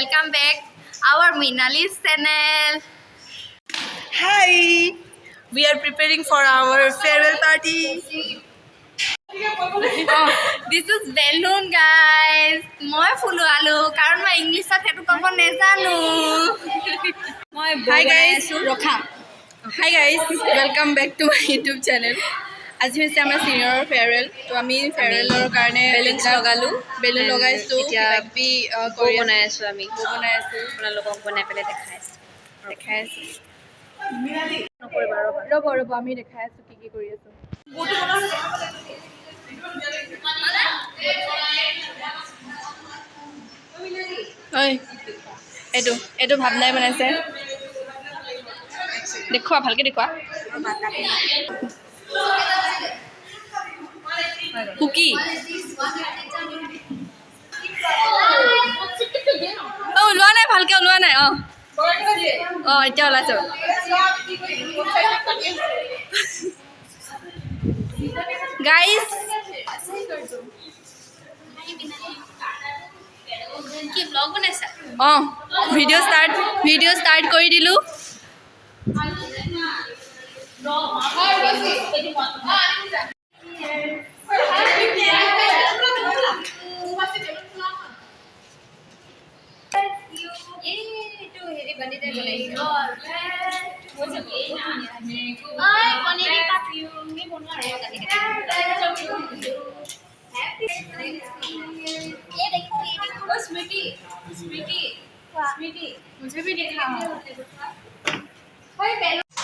welcome back our Minali's channel. Hi, we are preparing for our farewell party. This is balloon guys. মই ফুলুৱালো কাৰণ মই ইংলিছত হেতু ক'ব নেজানো। মই Hi guys, Hi guys, welcome back to my YouTube channel. আজি হৈছে আমাৰ সিনিয়ৰৰ ফেয়াৰৱেল তো আমি ফেয়াৰৱেলৰ কাৰণে বেলুনছ লগালো বেলুন লগাইছো এতিয়া কিবাকিবি বৌ বনাই আছো আমি বনাই আছো আপোনালোকক বনাই পেলাই দেখাই আছো ৰ'ব আমি দেখাই আছো কি কৰি আছো ঐ এইটো ভাৱনাই বনাইছে দেখুৱা ভালকে দেখুৱা কুকি ওলোৱা নাই ভালকে ওলোৱা নাই এতিয়া ওলাইছে গাইজ কি ব্লগ বনাইছা? ভিডিঅ' ষ্টাৰ্ট কৰি দিলোঁ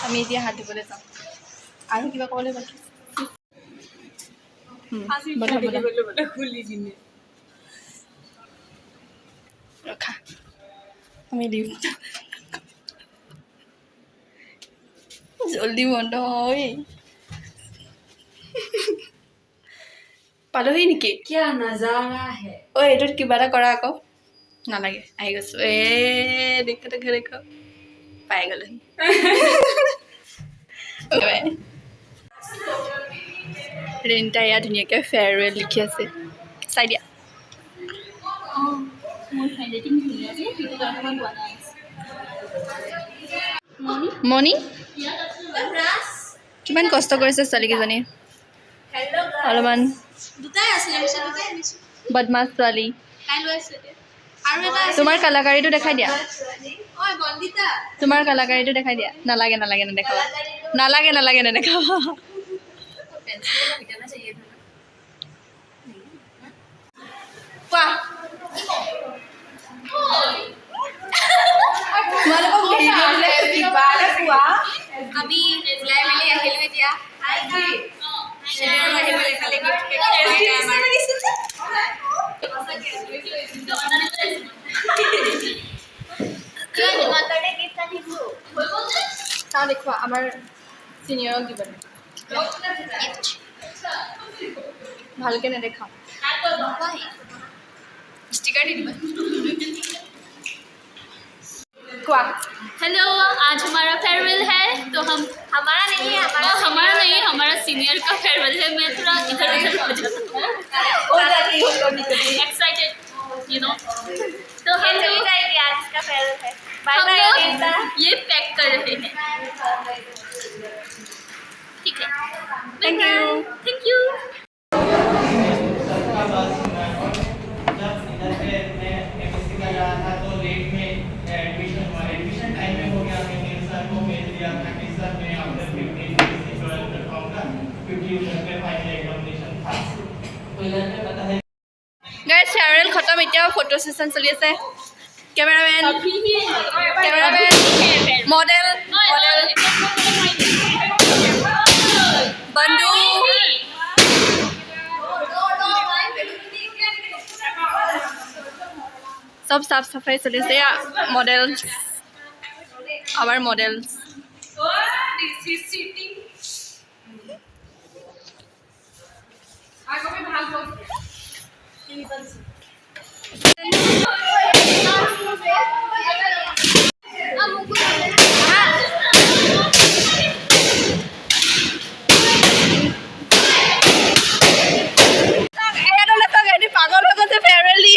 আমি এতিয়া হাত ধুবলৈ যাওঁ আৰু কিবা ক'বলৈ বাকী ৰখা আমি দিম জলদি বন্ধ হয় পালোহি নেকি क्या नजारा है এইটোত কিবা এটা কৰা আকৌ নালাগে আহি গৈছো দেখো পাই গ'লোহি ৰেণ্টা ইয়াত ধুনীয়াকৈ ফেয়াৰৱেল লিখি আছে চাই দিয়া মণি কিমান কষ্ট কৰিছে ছোৱালীকেইজনী অলপমান বদমাছ ছোৱালী তোমাৰ কালাকাৰীটো দেখাই দিয়া তোমাৰ কালাকাৰীটো দেখাই দিয়া নালাগে নেদেখাবা কোৱা আমি ওলাই মেলি আহিলো এতিয়া চাওঁ দেখুৱা আমাৰ চিনিয়ৰক দিব ভালকৈ নেদেখাওঁ ষ্টিকাৰ দি দিবা কোৱা हेलो आज हमारा फेयरवेल है तो हम हमारा नहीं हमारा सीनियर का फेयरवेल है मैं थोड़ा इधर उधर हो जाती हूँ एक्साइटेड यू नो तो हम लोग आज इसका फेयरवेल है हम लोग ये पैक कर रहे हैं ठीक है थैंक यू গাইজ ফেয়াৰৱেল খতম এতিয়া ফটো ছেশ্যন চলি আছে কেমেৰামেন মডেল বন্ধু চব চাফ চাফাই চলি আছে মডেলছ আমাৰ মডেলছ পাগল হৈ গৈছে ফেয়াৰৱেল দি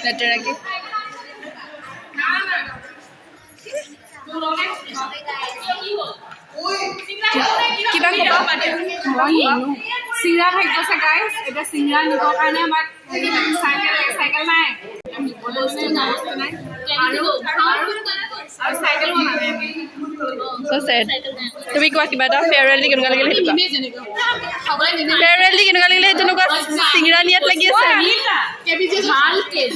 লেতেৰাকে কিবা ক'বা চিংৰা থাকি গৈছে গাইজ এতিয়া চিংৰা নিবৰ কাৰণে আমাক চাইকেল নাই আৰু চাইকেলো নানে চ' ছেড তুমি কোৱা কিবা এটা ফেয়াৰৱেল দি কেনেকুৱা লাগিলে সেইটো ফেয়াৰৱেল দি কেনেকুৱা লাগিলে তেনেকুৱা চিংৰা নিয়াত লাগি আছে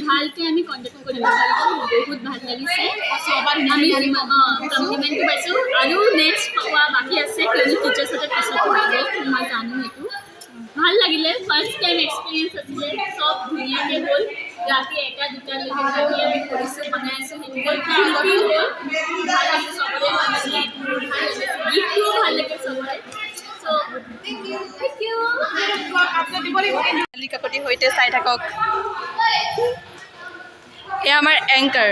ভালকে আমি কণ্টেক্ট কৰিব পাৰিম বহুত ভাল লাগিছে আমি কমপ্লিমেণ্টটো পাইছোঁ আৰু নেক্সট হোৱা বাকী আছে কিয়নো টিচাৰ্ছহঁতে পিছত কৰিব মই জানো এইটো ভাল লাগিলে ফাৰ্ষ্ট টাইম এক্সপিৰিয়েঞ্চ আছিলে চব ধুনীয়াকৈ হ'ল ৰাতি 1-2লৈকে থাকি আমি কৰিছোঁ বনাই আছোঁ সেইটো হ'ল ভাল লাগিছে চবৰে ভাল লাগিছে গিফ্টটোও ভাল লাগে চবৰে চ' থেংক ইউ কালি কাকতিৰ সৈতে চাই থাকক এয়া আমাৰ এংকাৰ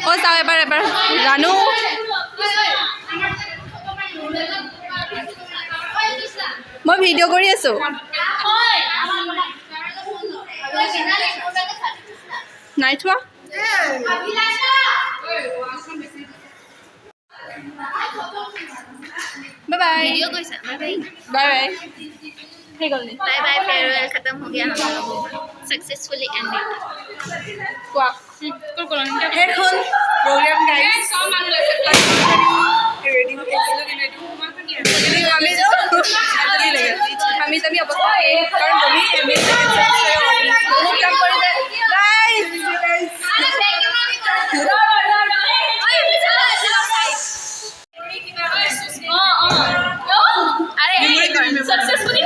অ' চাওঁ এবাৰ ৰাণু মই ভিডিঅ' কৰি আছোঁ নাই থোৱা बाय बाय वीडियो कोई सा बाय बाय बाय हे गल नहीं बाय बाय फेयरवेल खत्म हो गया हम लोगों का सक्सेसफुली एंडेड क्या हे खोल प्रोग्राम गाइस আমি যাবি অৱস্থা কাৰণ বমি सक्सेसफुली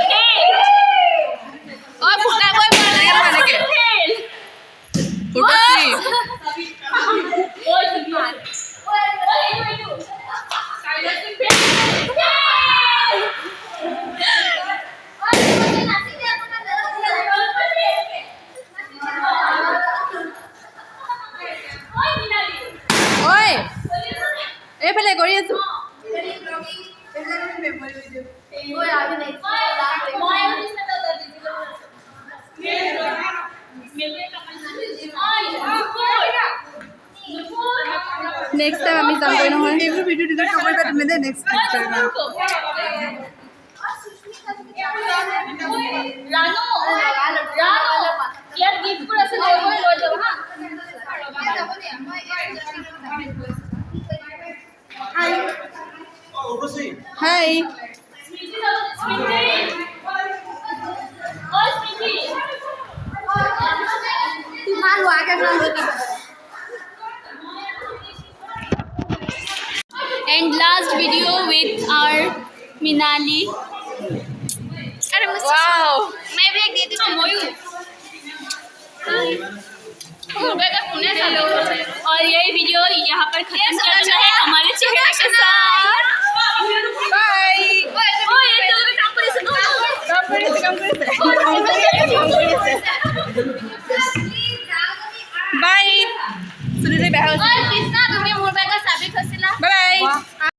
এইফালে কৰি আছো नेक्स्ट टाइम আমি যাম গৈ নহয় এইবোৰ ভিডিও ডিলিট কৰিবা তুমি দে নেক্সট টাইম ৰাণু ইয়াত গিফ্টবোৰ আছে লৈ যাব হা হাই And last video with our Minali. Wow मैं भी एक दे दूं और ये वीडियो यहाँ पर खत्म किया जाता है हमारे चेहरे के साथ बाय बाय सुनिले बेहा